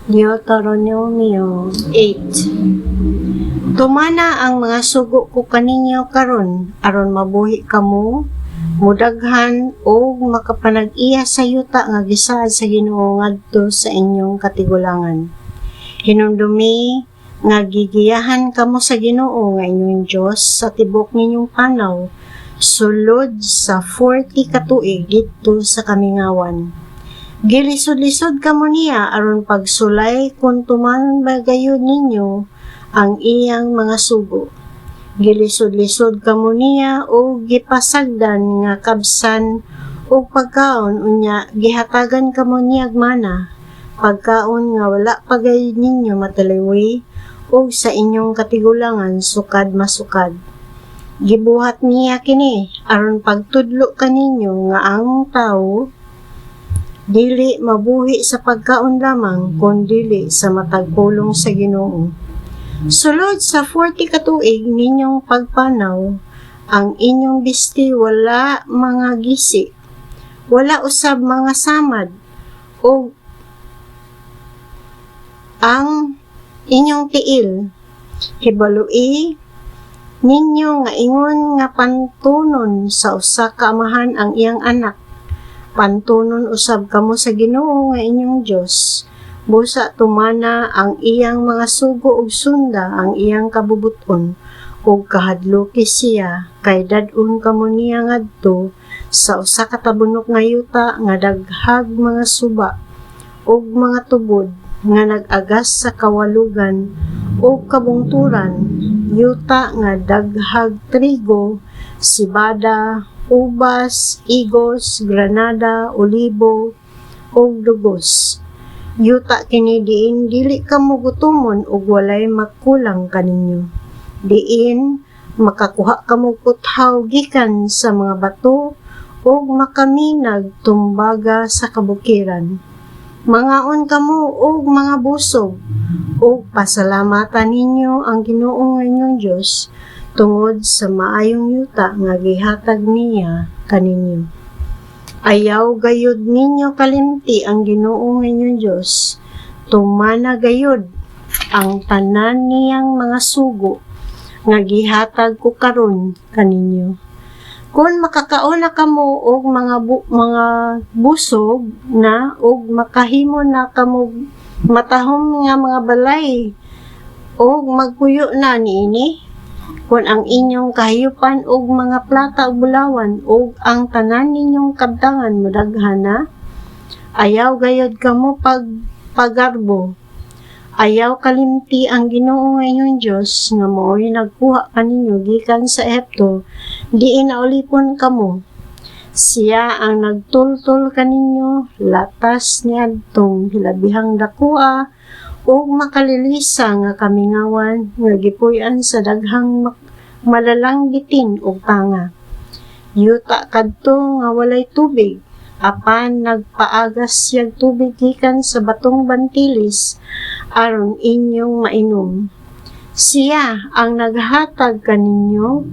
Deuteronomio 8. Tumana ang mga sugo ko kaninyo karon aron mabuhi kamo, mudaghan o makapanag-iya sa yuta nga gisaad sa Ginoo ngadto sa inyong katigulangan. Hinumdumi nga gigiyahan kamo sa Ginoo nga inyong Dios sa tibok ninyong panaw, sulod sa 40 ka tuig didto sa kamingawan. Gilisod-lisod kamo niya aron pagsulay kung tuman bagayod ninyo ang iyang mga sugo. Gilisod-lisod kamo niya o gipasagdan nga kabsan o pagkaon unya gihatagan kamo niyag mana, pagkaon nga wala pagayod ninyo mataliwi o sa inyong katigulangan sukad masukad. Gibuhat niya kini aron pagtudlo kaninyo nga ang tawo dili mabuhi sa pagkaon lamang kundi sa matagpulong sa Ginoo. Sulod sa 40 ka tuig ninyong pagpanaw, ang inyong bisti wala mga gisi, wala usab mga samad, o ang inyong tiil hibalui ninyo nga ingon nga pantunon sa usa ka amahan ang iyang anak. Pantunon usab kamo sa Ginoo nga inyong Dios. Busa tumana ang iyang mga sugo ug sunda ang iyang kabubuton ug kahadloki siya kay dad-on kamo niya ngadto sa usa ka tabunok nga yuta nga daghag mga suba ug mga tubod nga nag-agas sa kawalugan ug kabungturan, yuta nga daghag trigo, sibada, ubas, igos, granada, olibo, ug dugos. Yuta kini diin dili kamo gutomon ug walay magkulang kaninyo. Diin makakuha kamo puthaw gikan sa mga bato ug makaminag tumbaga sa kabukiran. Mangaon kamo og mga busog ug pasalamatan ninyo ang Ginoo nga inyong Dios tungod sa maayong yuta nga gihatag niya kaninyo. Ayaw gayud ninyo kalimti ang Ginoo nga inyong Dios. Tumana gayud ang tanan niyang mga sugo nga gihatag ko karon kaninyo. Kung makakaon na kamo og mga busog na og makahimo na kamo matahom nga mga balay og magpuyo na niini, kung ang inyong kahiyupan og mga plata ug bulawan og ang tanan ninyong kabtangan modaghan na, ayaw gayud kamo pagarbo. Ayaw kalimti ang Ginoo nga inyong Dios nga mao'y nagkuha kaninyo gikan sa Ehipto, diin naulipon kamo. Siya ang nagtultol kaninyo latas niadtong hilabihang dakua ug makalilisa nga kamingawan nga gipuy-an sa daghang malalang bitin ug tanga. Yuta kadto nga walay tubig, apan nagpaagas siyag tubig gikan sa batong bantilis aron inyong mainom. Siya ang naghatag kaninyo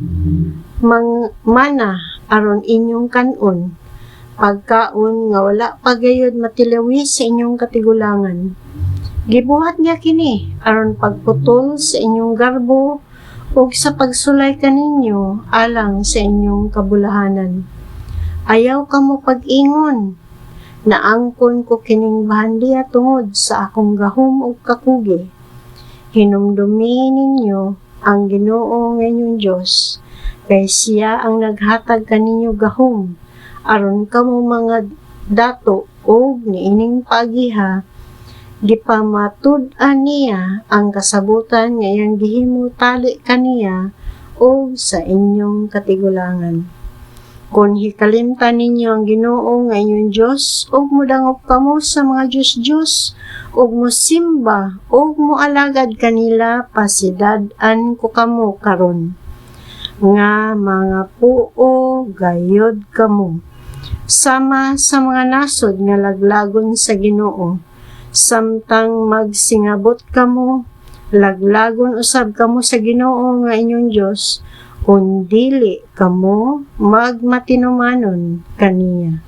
mana aron inyong kanon, pagkaon nga wala pagayod matilawi sa inyong katigulangan. Gibuhat niya kini aron pagputol sa inyong garbo ug sa pagsulay kaninyo alang sa inyong kabulahanan. Ayaw kamo pag-ingon, naangkon ko kining bahandiya tungod sa akong gahom ug kakugi. Hinumdumi ninyo ang Ginoo nga inyong Dios, kay siya ang naghatag kaninyo gahom aron kamo mga dato ug niining pagiha. Gipamatud-an niya ang kasabutan nga iyang gihimo tali kaniya o sa inyong katigulangan. Kung hikalimtan ninyo ang Ginoo nga inyong Dios ug modangop kamo sa mga Diyos ug mosimba ug moalagad kanila, pasidad-an ko kamo karon nga mga puo gayod kamo sama sa mga nasod nga laglagon sa Ginoo. Samtang magsingabot kamo, laglagon usab kamo sa Ginoo nga inyong Dios, kung dili kamo magmatinumanon kaniya.